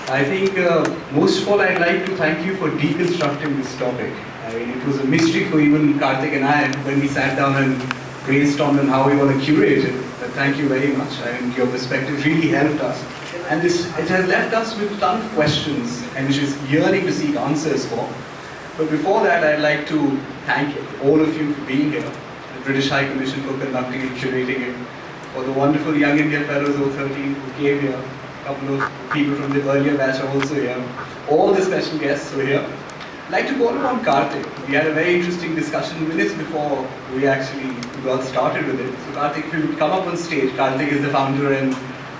I think most of all I'd like to thank you for deconstructing this topic. I mean, it was a mystery for even Karthik and I when we sat down and brainstormed on how we want to curate it. But thank you very much. I mean, your perspective really helped us. And it has left us with a ton of questions and which is yearning to seek answers for. But before that, I'd like to thank all of you for being here, the British High Commission for conducting and curating it, for the wonderful Young India Fellows 013 who came here, a couple of people from the earlier batch are also here, all the special guests were here. I'd like to call upon Karthik. We had a very interesting discussion minutes before we actually got started with it. So Karthik, if you would come up on stage. Karthik is the founder and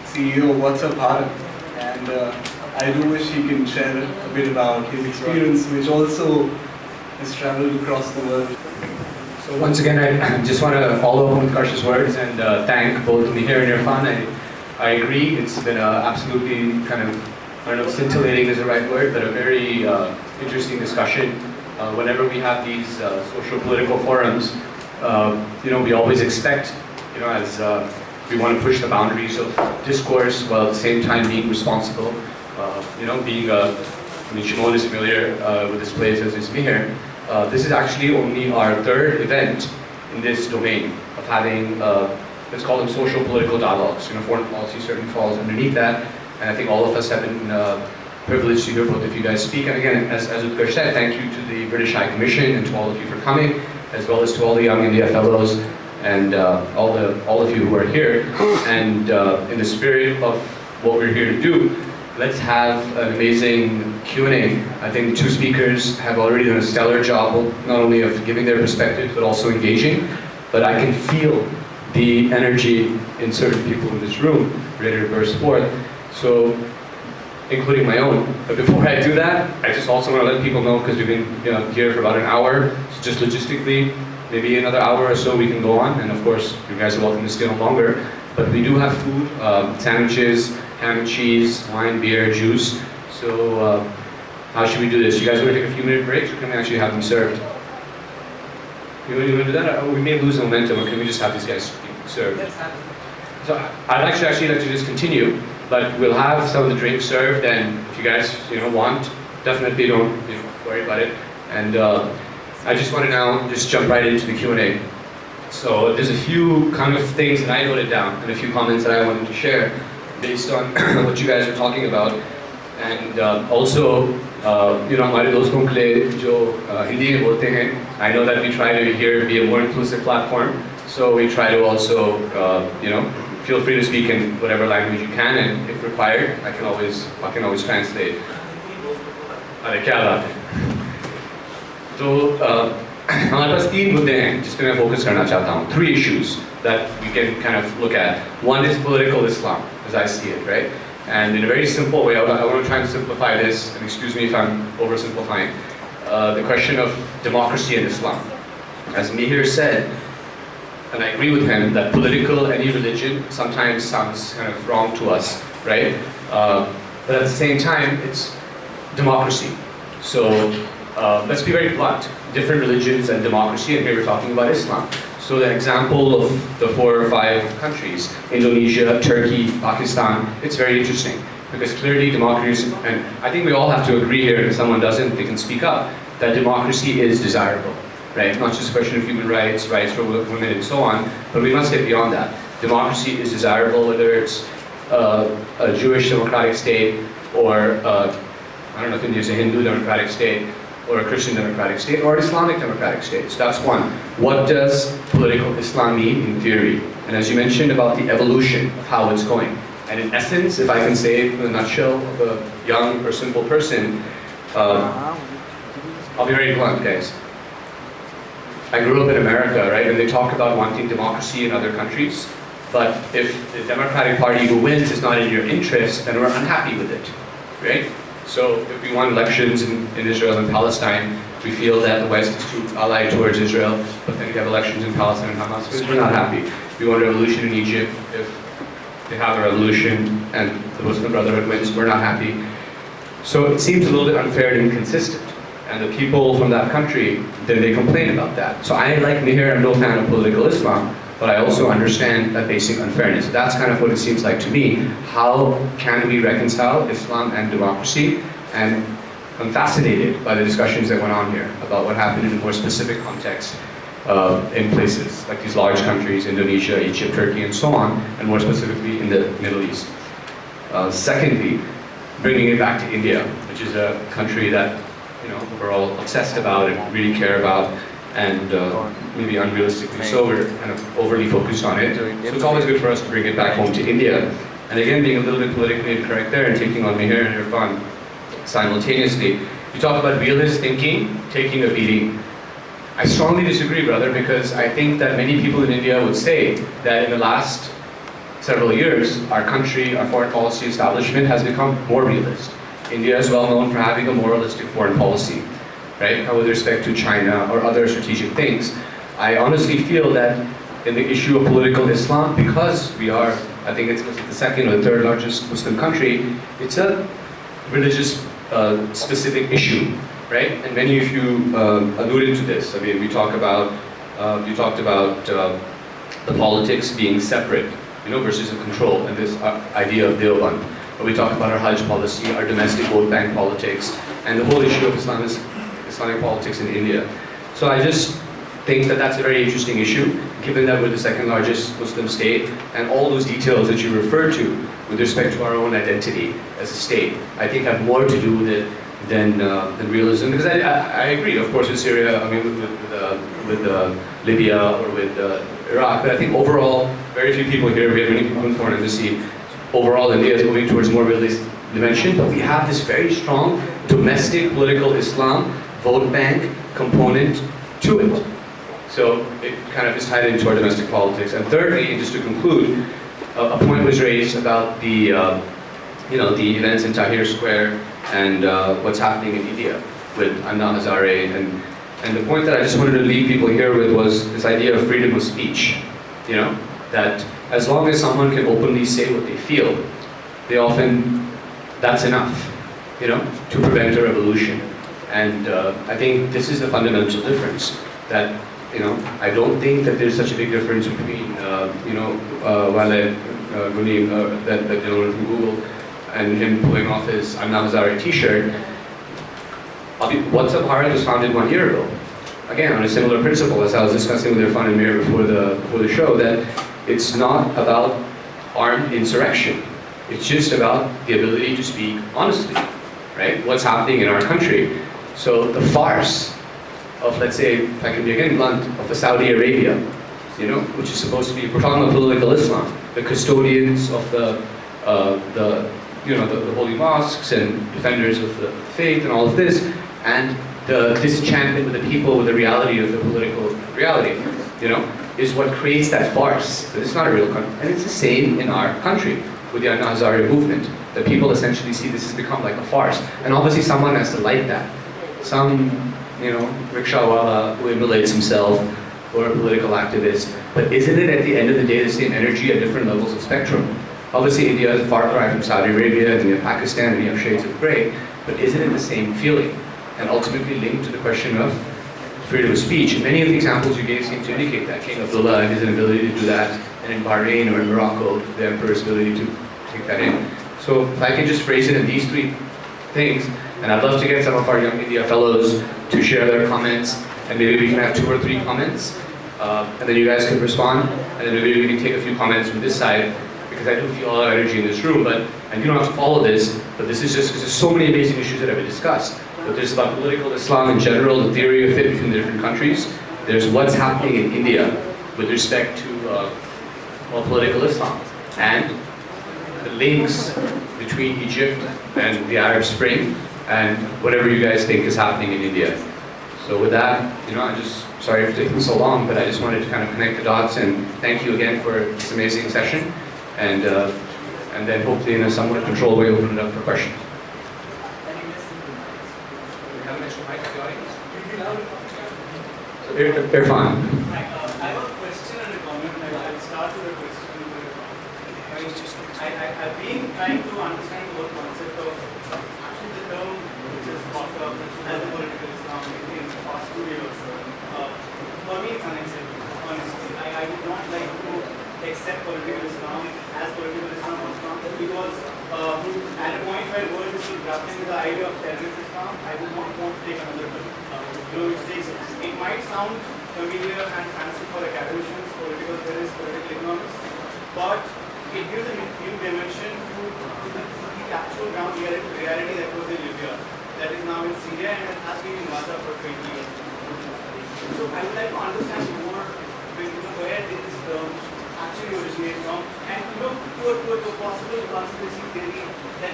CEO of What's Up Bharat. And I do wish he can share a bit about his experience, which also has traveled across the world. So once again, I just want to follow up on Karsh's words and thank both Mihir and Irfan. I agree, it's been absolutely kind of, I don't know if scintillating is the right word, but a very interesting discussion. Whenever we have these social political forums, we always expect, as we want to push the boundaries of discourse while at the same time being responsible. Shimon is familiar with this place as is Mihir. This is actually only our third event in this domain of having, let's call them social political dialogues. Foreign policy certainly falls underneath that, and I think all of us have been privileged to hear both of you guys speak. And again, as Utkarsh said, thank you to the British High Commission and to all of you for coming, as well as to all the Young India Fellows and all of you who are here. And in the spirit of what we're here to do, let's have an amazing Q&A. I think the two speakers have already done a stellar job, not only of giving their perspective, but also engaging. But I can feel the energy in certain people in this room ready to burst forth. So, including my own. But before I do that, I just also want to let people know, because we've been here for about an hour, so just logistically, maybe another hour or so we can go on. And of course, you guys are welcome to stay on longer. But we do have food, sandwiches, ham and cheese, wine, beer, juice. So how should we do this? You guys want to take a few minute breaks, or can we actually have them served? You want to do that? We may lose momentum, or can we just have these guys served? So I'd actually like to just continue, but we'll have some of the drinks served, and if you guys want, definitely don't worry about it. And I just want to now just jump right into the Q&A. So there's a few kind of things that I noted down and a few comments that I wanted to share based on what you guys are talking about. And also, हमारे दोस्तों के लिए जो हिंदी में बोलते हैं, I know that we try to here be a more inclusive platform, so we try to also, feel free to speak in whatever language you can, and if required, I can always translate. अरे क्या बात है? तो हमारे पास तीन मुद्दे हैं जिस पे मैं फोकस करना चाहता हूँ. Three issues that we can kind of look at. One is political Islam, as I see it, right? And in a very simple way, I want to try and simplify this, and excuse me if I'm oversimplifying, the question of democracy and Islam. As Mihir said, and I agree with him, that political, any religion, sometimes sounds kind of wrong to us, right? But at the same time, it's democracy. So let's be very blunt. Different religions and democracy, and here we're talking about Islam. So the example of the 4 or 5 countries, Indonesia, Turkey, Pakistan, it's very interesting, because clearly democracy, and I think we all have to agree here, if someone doesn't, they can speak up, that democracy is desirable, right? Not just a question of human rights, rights for women and so on, but we must get beyond that. Democracy is desirable, whether it's a Jewish democratic state, or I don't know if India is a Hindu democratic state, or a Christian democratic state, or an Islamic democratic state. So that's one. What does political Islam mean in theory? And as you mentioned about the evolution of how it's going. And in essence, if I can say it in a nutshell of a young or simple person, I'll be very blunt, guys. I grew up in America, right, and they talk about wanting democracy in other countries, but if the Democratic Party who wins is not in your interest, then we're unhappy with it, right? So if we want elections in Israel and Palestine, we feel that the West is too allied towards Israel, but then we have elections in Palestine and Hamas, so we're not happy. We want a revolution in Egypt. If they have a revolution and the Muslim Brotherhood wins, we're not happy. So it seems a little bit unfair and inconsistent. And the people from that country, then they complain about that. So I, like Mihir, I'm no fan of political Islam, but I also understand that basic unfairness. That's kind of what it seems like to me. How can we reconcile Islam and democracy? And I'm fascinated by the discussions that went on here about what happened in a more specific context in places like these large countries, Indonesia, Egypt, Turkey, and so on, and more specifically in the Middle East. Secondly, bringing it back to India, which is a country that we're all obsessed about and really care about, and maybe unrealistically so, we're kind of overly focused on it. So it's always good for us to bring it back home to India. And again, being a little bit politically incorrect there and taking on Mihir and Irfan simultaneously, you talk about realist thinking taking a beating. I strongly disagree, brother, because I think that many people in India would say that in the last several years, our country, our foreign policy establishment has become more realist. India is well known for having a moralistic foreign policy, right? With respect to China or other strategic things. I honestly feel that in the issue of political Islam, because we are, I think it's the second or the third largest Muslim country, it's a religious specific issue, right? And many of you alluded to this. I mean, we talk about, you talked about the politics being separate, versus a control, and this idea of Deoband. We talk about our Hajj policy, our domestic vote bank politics, and the whole issue of Islamic politics in India. So I just think that that's a very interesting issue, given that we're the second largest Muslim state, and all those details that you refer to with respect to our own identity as a state, I think have more to do with it than realism. Because I agree, of course, with Syria, I mean, with Libya or with Iraq, but I think overall, very few people here, we have many people in foreign embassy, overall India is moving towards more realist dimension, but we have this very strong domestic political Islam vote bank component to it. So it kind of is tied into our domestic politics. And thirdly, and just to conclude, a point was raised about the the events in Tahrir Square and what's happening in India with Anna Hazare. And the point that I just wanted to leave people here with was this idea of freedom of speech. That as long as someone can openly say what they feel, that's enough, to prevent a revolution. And I think this is the fundamental difference. That I don't think that there's such a big difference between Walid Ghunim, that gentleman from Google, and him pulling off his Anna Hazare T-shirt. WhatsApp Bharat was founded 1 year ago. Again, on a similar principle, as I was discussing with Irfan and Mihir before the show, that it's not about armed insurrection. It's just about the ability to speak honestly, right? What's happening in our country. So the farce of, let's say, if I can be again blunt, of a Saudi Arabia, which is supposed to be, we're talking about political Islam, the custodians of the holy mosques and defenders of the faith and all of this, and the disenchantment with the people with the reality of the political reality, is what creates that farce. It's not a real country. And it's the same in our country with the Anna Hazare movement. That people essentially see this has become like a farce. And obviously someone has to light that. Some, rickshawala who immolates himself, or a political activist. But isn't it at the end of the day the same energy at different levels of spectrum? Obviously India is a far cry from Saudi Arabia, and you have Pakistan, and you have shades of grey. But isn't it the same feeling? And ultimately linked to the question of freedom of speech. And many of the examples you gave seem to indicate that. King Abdullah and his inability to do that, and in Bahrain or in Morocco, the emperor's ability to take that in. So if I can just phrase it in these three things, and I'd love to get some of our young India fellows to share their comments, and maybe we can have 2 or 3 comments, and then you guys can respond, and then maybe we can take a few comments from this side, because I do feel a lot of energy in this room, and you don't have to follow this, but this is just because there's so many amazing issues that have been discussed. But there's about political Islam in general, the theory of it between the different countries. There's what's happening in India with respect to political Islam, and the links between Egypt and the Arab Spring, and whatever you guys think is happening in India. So with that, I'm just sorry for taking so long, but I just wanted to kind of connect the dots, and thank you again for this amazing session, and then hopefully in a somewhat controlled way open it up for questions. Irfan. I have a question and a comment. I'll start with a question. I've been trying to understand the whole concept of actually the term which is popped up as a political Islam in the past 2 years. For me, it's unacceptable, honestly. I I would not like to accept political Islam as political Islam was from, because at a point where the world is still grappling with the idea of terrorist Islam, I would not want to take another which takes it might sound familiar and fancy for academicians, political theorists, political economists, but it gives a new dimension to the actual ground reality that was in Libya, that is now in Syria, and that has been in Gaza for 20 years. So I would like to understand more where did this term actually originate from, and to a possible conspiracy theory that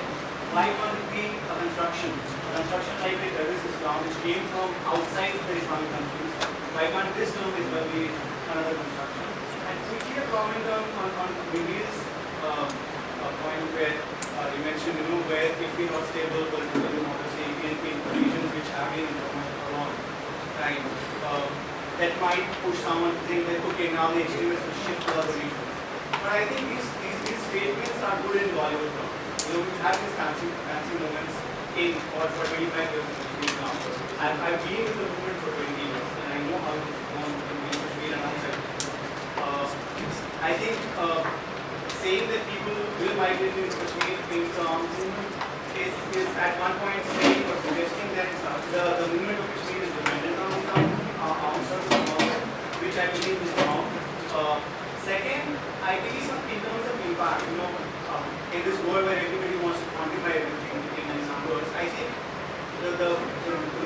why can't it be a construction like a terrorist Islam which came from outside the Islamic countries? Why can't this term as well be another construction? And quickly a comment on Mihir's point where you mentioned, where if we're not stable political democracy in regions which have been in turmoil for a long time, that might push someone to think that, okay, now the extremists will shift to other regions. But I think these statements are good in Bollywood terms. We have these fancy moments for 25 years in now. I've been in the movement for 20 years, and I know how it's gone in Kashmir and outside. I think saying that people will migrate into Kashmir in terms is at one point saying or suggesting that the movement of Kashmir is dependent on Islam, which I believe is wrong. Second, I believe in terms of impact, in this world where everybody wants to quantify everything in numbers, I think the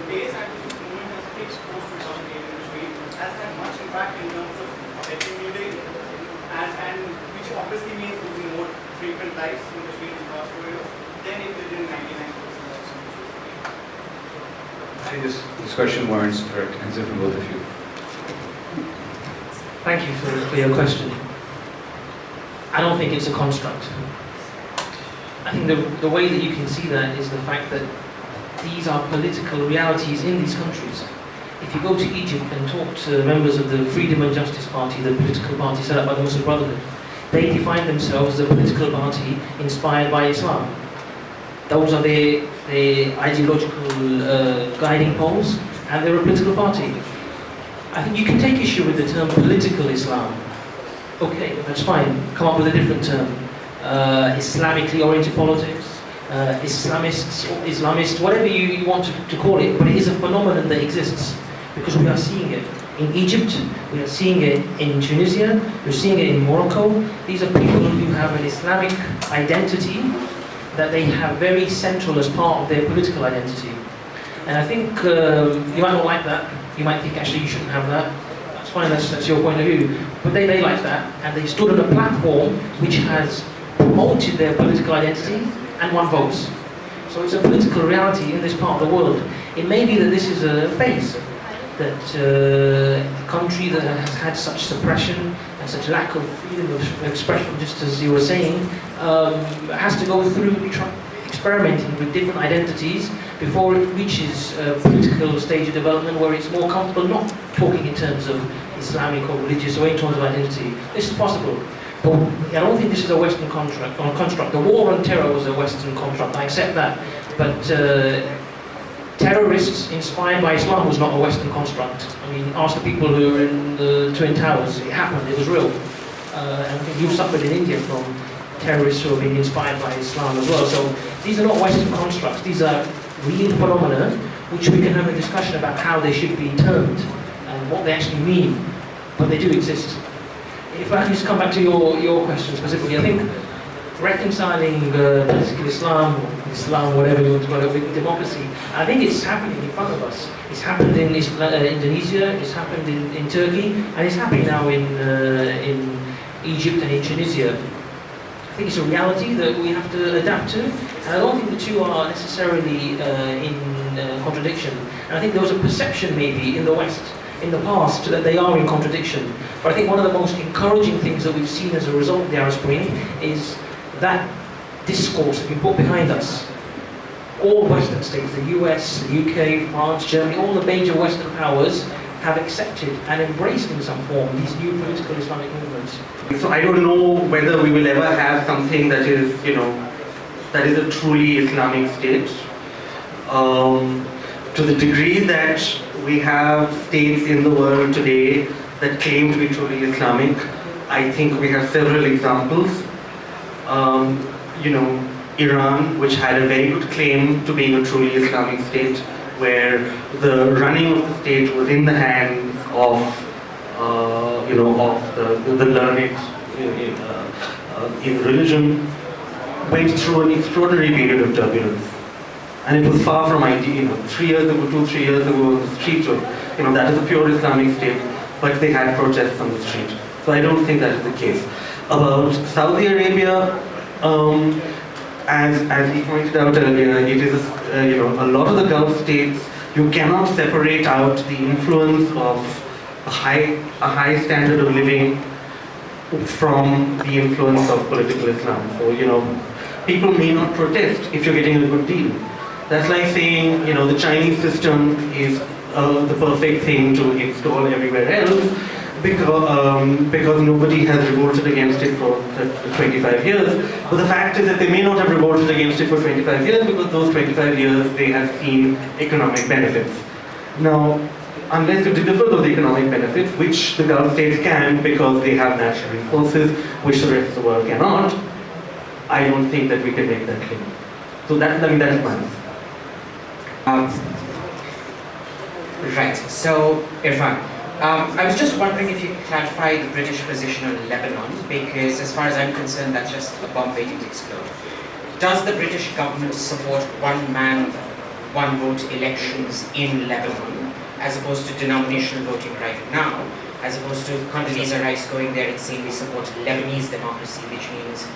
pace at which this movement has been exposed to Islam in Kashmir has had much impact in terms of accumulating, and which obviously means losing more frequent lives in Kashmir in the past 4 years than it did in 99%. I think this question warrants a direct answer from both of you. Thank you for your question. I don't think it's a construct. I think the way that you can see that is the fact that these are political realities in these countries. If you go to Egypt and talk to members of the Freedom and Justice Party, the political party set up by the Muslim Brotherhood, they define themselves as a political party inspired by Islam. Those are their ideological guiding poles, and they're a political party. I think you can take issue with the term political Islam. Okay, that's fine. Come up with a different term. Islamically oriented politics, Islamist, whatever you want to call it, but it is a phenomenon that exists because we are seeing it in Egypt, we are seeing it in Tunisia, we're seeing it in Morocco. These are people who have an Islamic identity that they have very central as part of their political identity. And I think you might not like that. You might think actually you shouldn't have that. That's fine, that's your point of view. But they like that, and they stood on a platform which has promoted their political identity and won votes. So it's a political reality in this part of the world. It may be that this is a phase, that a country that has had such suppression and such lack of freedom of expression, just as you were saying, has to go through experimenting with different identities before it reaches a political stage of development where it's more comfortable not talking in terms of Islamic or religious or in terms of identity. This is possible. But I don't think this is a Western construct. The war on terror was a Western construct, I accept that. But terrorists inspired by Islam was not a Western construct. I mean, ask the people who were in the Twin Towers. It happened, it was real. And I think you've suffered in India from terrorists who are being inspired by Islam as well. So these are not Western constructs. These are real phenomena which we can have a discussion about how they should be termed and what they actually mean. But they do exist. If I can just come back to your question specifically, I think reconciling political Islam, whatever you want to call it, with democracy, I think it's happening in front of us. It's happened in Indonesia, it's happened in Turkey, and it's happening now in Egypt and in Tunisia. I think it's a reality that we have to adapt to, and I don't think the two are necessarily in contradiction. And I think there was a perception maybe in the West in the past that they are in contradiction. But I think one of the most encouraging things that we've seen as a result of the Arab Spring is that discourse has been put behind us. All Western states, the US, the UK, France, Germany, all the major Western powers have accepted and embraced in some form these new political Islamic movements. So I don't know whether we will ever have something that is, that is a truly Islamic state. To the degree that we have states in the world today that claim to be truly Islamic. I think we have several examples. Iran, which had a very good claim to being a truly Islamic state, where the running of the state was in the hands of, the learned in religion, went through an extraordinary period of turbulence. And it was far from ideal. 3 years ago, 2-3 years ago, the streets were, that is a pure Islamic state, but they had protests on the street. So I don't think that is the case. About Saudi Arabia, as he pointed out earlier, it is a lot of the Gulf states, you cannot separate out the influence of a high standard of living from the influence of political Islam. So people may not protest if you're getting a good deal. That's like saying the Chinese system is the perfect thing to install everywhere else, because nobody has revolted against it for 25 years. But the fact is that they may not have revolted against it for 25 years because those 25 years they have seen economic benefits. Now, unless you deliver those economic benefits, which the Gulf states can because they have natural resources, which the rest of the world cannot, I don't think that we can make that claim. So that is my answer. Right. So, Irfan, I was just wondering if you could clarify the British position on Lebanon, because as far as I'm concerned, that's just a bomb waiting to explode. Does the British government support one man, one vote elections in Lebanon, as opposed to denominational voting right now, as opposed to Condoleezza Rice going there and saying we support Lebanese democracy, which means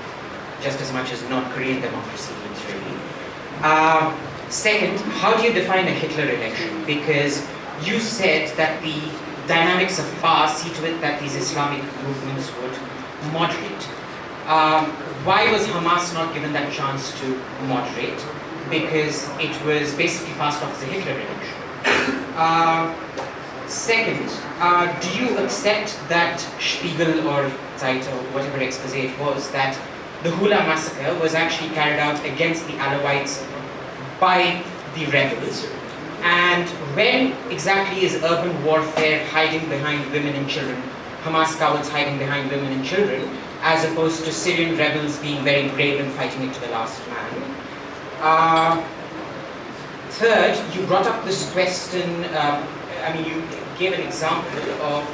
just as much as North Korean democracy means, really? Second, how do you define a Hitler election? Because you said that the dynamics of power see to it that these Islamic movements would moderate. Why was Hamas not given that chance to moderate? Because it was basically passed off as a Hitler election. Second, do you accept that Spiegel or Zeit or whatever expose it was, that the Hula massacre was actually carried out against the Alawites by the rebels? And when exactly is urban warfare hiding behind women and children, Hamas cowards hiding behind women and children, as opposed to Syrian rebels being very brave and fighting it to the last man? Third, you brought up this question, you gave an example of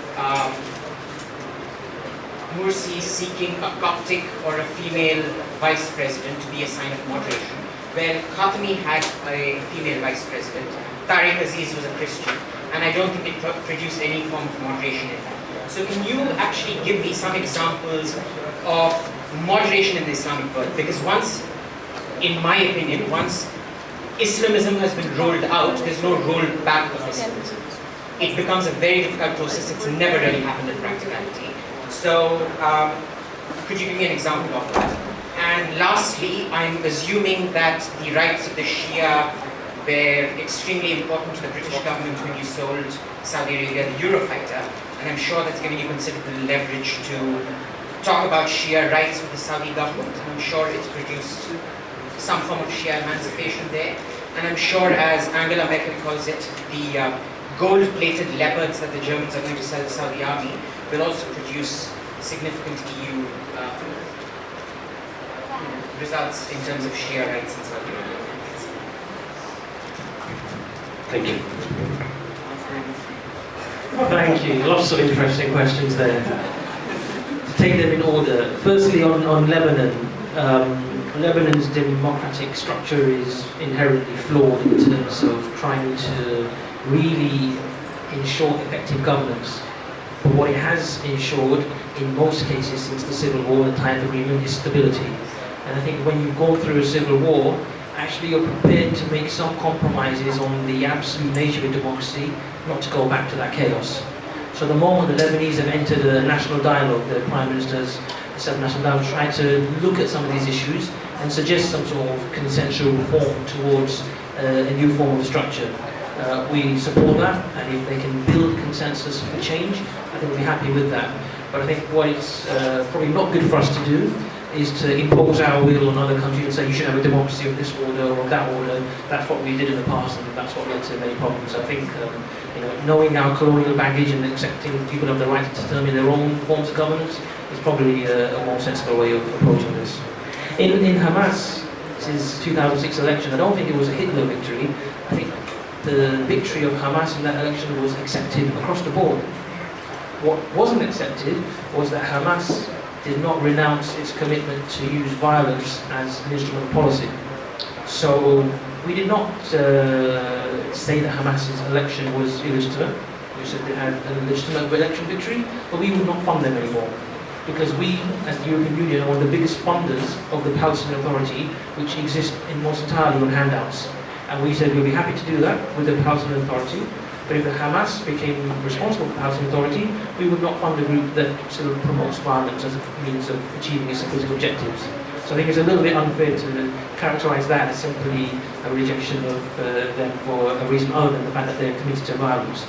Morsi seeking a Coptic or a female vice president to be a sign of moderation. Well, Khatami had a female vice president. Tariq Aziz was a Christian, and I don't think it produced any form of moderation in that. So can you actually give me some examples of moderation in the Islamic world? Because once, in my opinion, once Islamism has been rolled out, there's no roll back of Islamism. It becomes a very difficult process. It's never really happened in practicality. So could you give me an example of that? And lastly, I'm assuming that the rights of the Shia were extremely important to the British government when you sold Saudi Arabia the Eurofighter, and I'm sure that's given you considerable leverage to talk about Shia rights with the Saudi government, and I'm sure it's produced some form of Shia emancipation there, and I'm sure, as Angela Merkel calls it, the gold-plated leopards that the Germans are going to sell the Saudi army will also produce significant EU results in terms of Shia rights in Saudi Arabia. Thank you. Thank you. Lots of interesting questions there. To take them in order. Firstly, on Lebanon. Lebanon's democratic structure is inherently flawed in terms of trying to really ensure effective governance. But what it has ensured, in most cases since the Civil War and the Taif Agreement, is stability. And I think when you've gone through a civil war, actually you're prepared to make some compromises on the absolute nature of democracy, not to go back to that chaos. So the moment the Lebanese have entered a national dialogue, the Prime Minister's national dialogue, tried to look at some of these issues and suggest some sort of consensual reform towards a new form of structure. We support that, and if they can build consensus for change, I think we'll be happy with that. But I think what it's probably not good for us to do is to impose our will on other countries and say you should have a democracy of this order or of that order. That's what we did in the past, and that's what led to many problems. I think in knowing our colonial baggage and accepting people have the right to determine their own forms of governance is probably a more sensible way of approaching this. In Hamas, his 2006 election, I don't think it was a Hitler victory. I think the victory of Hamas in that election was accepted across the board. What wasn't accepted was that Hamas did not renounce its commitment to use violence as an instrument of policy. So we did not say that Hamas's election was illegitimate. We said they had an illegitimate election victory, but we would not fund them anymore. Because we, as the European Union, are one of the biggest funders of the Palestinian Authority, which exists almost entirely on handouts. And we said we'd be happy to do that with the Palestinian Authority, but if the Hamas became responsible for the Palestinian Authority, we would not fund a group that sort of promotes violence as a means of achieving its political objectives. So I think it's a little bit unfair to characterize that as simply a rejection of them for a reason other than the fact that they're committed to violence.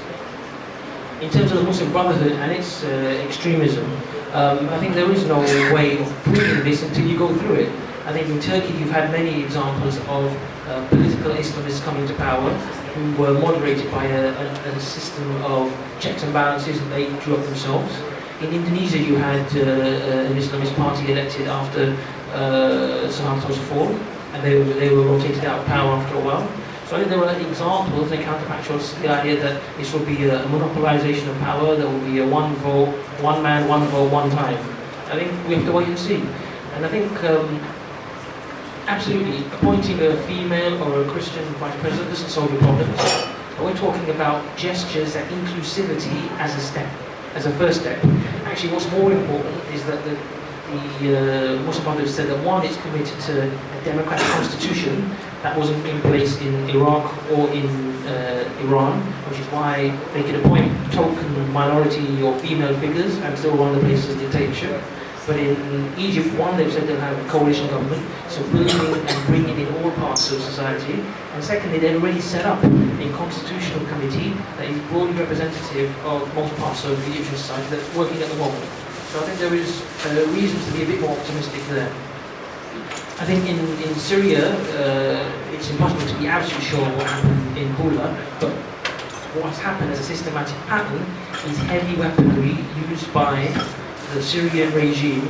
In terms of the Muslim Brotherhood and its extremism, I think there is no way of proving this until you go through it. I think in Turkey you've had many examples of political Islamists coming to power who were moderated by a system of checks and balances that they drew up themselves. In Indonesia you had an Islamist party elected after Suharto's fall, and they were rotated out of power after a while. So I think there are examples and counterfactuals to the idea that this will be a monopolization of power, there will be a one vote, one man, one vote, one time. I think we have to wait and see. And I think absolutely appointing a female or a Christian vice president doesn't solve your problems. But we're talking about gestures and inclusivity as a step, as a first step. Actually, what's more important is that the Muslim Brotherhood said that one, it's committed to a democratic constitution that wasn't in place in Iraq or in Iran, which is why they could appoint token minority or female figures and still run the place as dictatorship. But in Egypt, one, they've said they'll have a coalition government, so building and bringing in all parts of society. And secondly, they've already set up a constitutional committee that is broadly representative of most parts of the Egyptian society that's working at the moment. So I think there is reason to be a bit more optimistic there. I think in Syria, it's impossible to be absolutely sure what happened in Bula, but what's happened as a systematic pattern is heavy weaponry used by the Syrian regime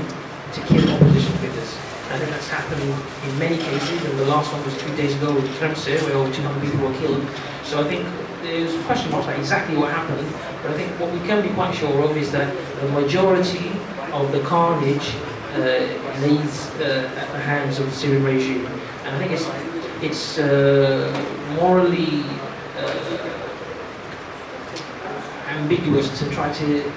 to kill opposition figures. I think that's happened in many cases, and the last one was 2 days ago with Tremse, where over 200 people were killed. So I think there's question marks about exactly what happened, but I think what we can be quite sure of is that the majority of the carnage lays at the hands of the Syrian regime. And I think it's morally ambiguous to try to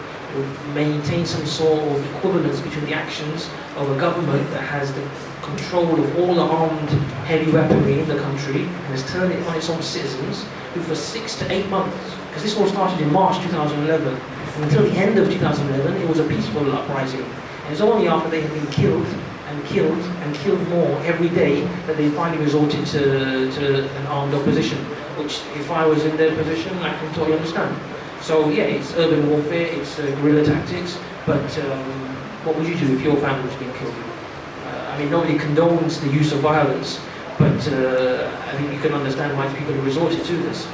maintain some sort of equivalence between the actions of a government that has the control of all the armed heavy weaponry in the country and has turned it on its own citizens, who for 6 to 8 months, because this all started in March 2011, and until the end of 2011 it was a peaceful uprising. And it's only after they had been killed and killed and killed more every day that they finally resorted to an armed opposition, which if I was in their position I can totally understand. So yeah, it's urban warfare, it's guerrilla tactics, but what would you do if your family was being killed? I mean, nobody condones the use of violence, but I think you can understand why people have resorted to this.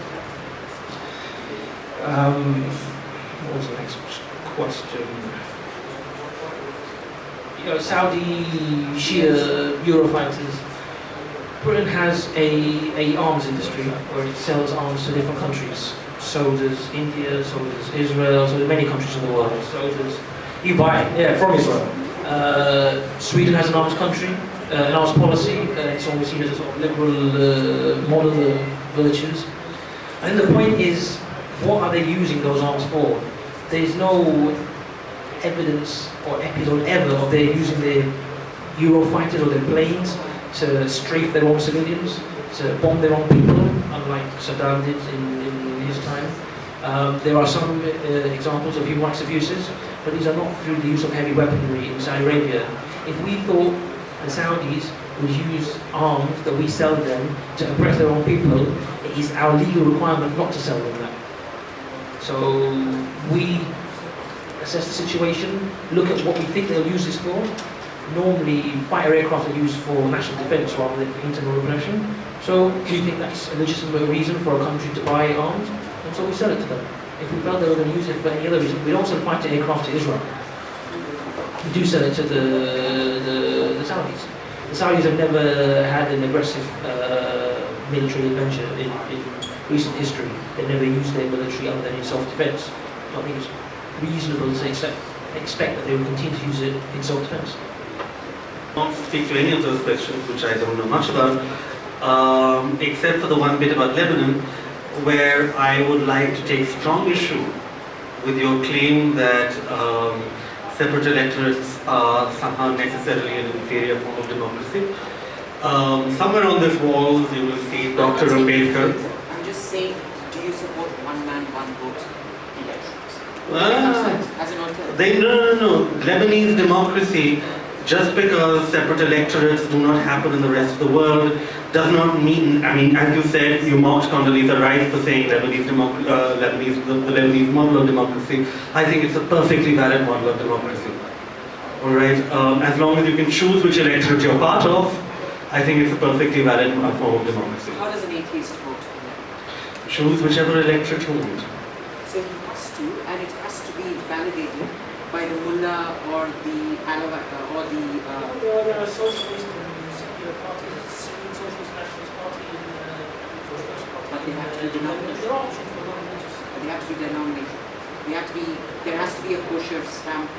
What was the next question? You know, Saudi Shia Eurofighters. Britain has a arms industry where it sells arms to different countries. So does India, so does Israel, so there's many countries in the world. So does, you buy it, yeah, from Israel. Sweden has an arms country, an arms policy. It's always seen as a sort of liberal model of virtues. I think the point is, what are they using those arms for? There's no evidence or episode ever of they're using their Eurofighters or their planes to strafe their own civilians, to bomb their own people, unlike Saddam did in his time. There are some examples of human rights abuses, but these are not through the use of heavy weaponry in Saudi Arabia. If we thought the Saudis would use arms that we sell them to oppress their own people, it is our legal requirement not to sell them that. So we assess the situation, look at what we think they'll use this for. Normally, fighter aircraft are used for national defense rather than for internal repression. So, do you think that's a legitimate reason for a country to buy arms? so we sell it to them. If we felt they were going to use it for any other reason, we don't sell fighter aircraft to Israel. We do sell it to the Saudis. The Saudis have never had an aggressive military adventure in recent history. They've never used their military other than in self-defense. So I think it's reasonable to expect that they will continue to use it in self-defense. I won't speak to any of those questions, which I don't know much about, except for the one bit about Lebanon, where I would like to take strong issue with your claim that separate electorates are somehow necessarily an inferior form of democracy. Somewhere on this wall you will see Dr. Ambedkar. I'm just saying, do you support one man, one vote elections? As an alternative? No. Lebanese democracy, just because separate electorates do not happen in the rest of the world, does not mean, I mean, as you said, you mocked Condoleezza Rice for saying the Lebanese model of democracy. I think it's a perfectly valid model of democracy. All right, as long as you can choose which electorate you're part of, I think it's a perfectly valid form of democracy. How does an atheist vote? Choose whichever electorate you want. So he has to, and it has to be validated by the mullah or the Alawata or the. There are socialist and secular parties, Syrian Socialist Nationalist Party and Socialist Party. But they have to be denominational. There are options for non-religious. They have to be denominational. There has to be a kosher stamp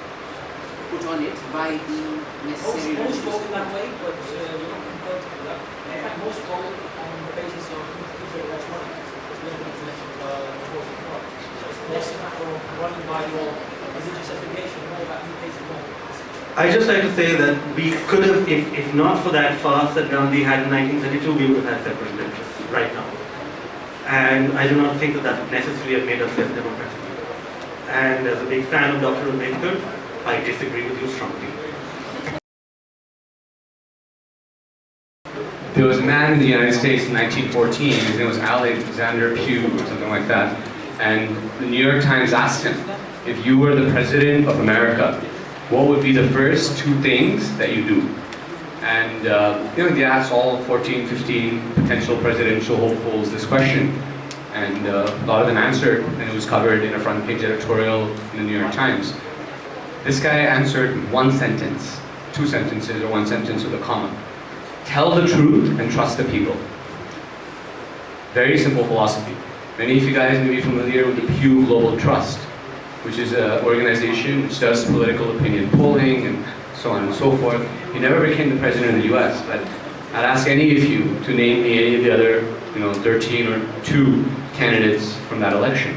put on it by the necessary. Most vote in that way, but we're not compelled to do that. In fact, most vote on the basis of if there was money. So it's less a matter of running by your religious affiliation, more about who pays the more. I just like to say that we could have, if not for that fast that Gandhi had in 1932, we would have had separate interests right now. And I do not think that would necessarily have made us less democratic. And as a big fan of Dr. Ambedkar, I disagree with you strongly. There was a man in the United States in 1914, his name was Alexander Pugh or something like that, and the New York Times asked him, if you were the president of America, what would be the first two things that you do? And they asked all 14, 15 potential presidential hopefuls this question, and a lot of them answered, and it was covered in a front page editorial in the New York Times. This guy answered one sentence, two sentences, or one sentence with a comma. Tell the truth and trust the people. Very simple philosophy. Many of you guys may be familiar with the Pew Global Trust, which is an organization which does political opinion polling and so on and so forth. He never became the president of the US, but I'd ask any of you to name me any of the other 13 or 2 candidates from that election.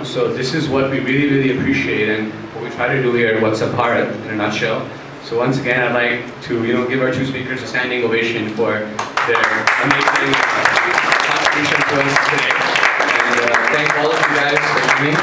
So this is what we really, really appreciate, and what we try to do here at What's Up Bharat in a nutshell. So once again, I'd like to give our 2 speakers a standing ovation for their amazing contribution to us today. And thank all of you guys for coming.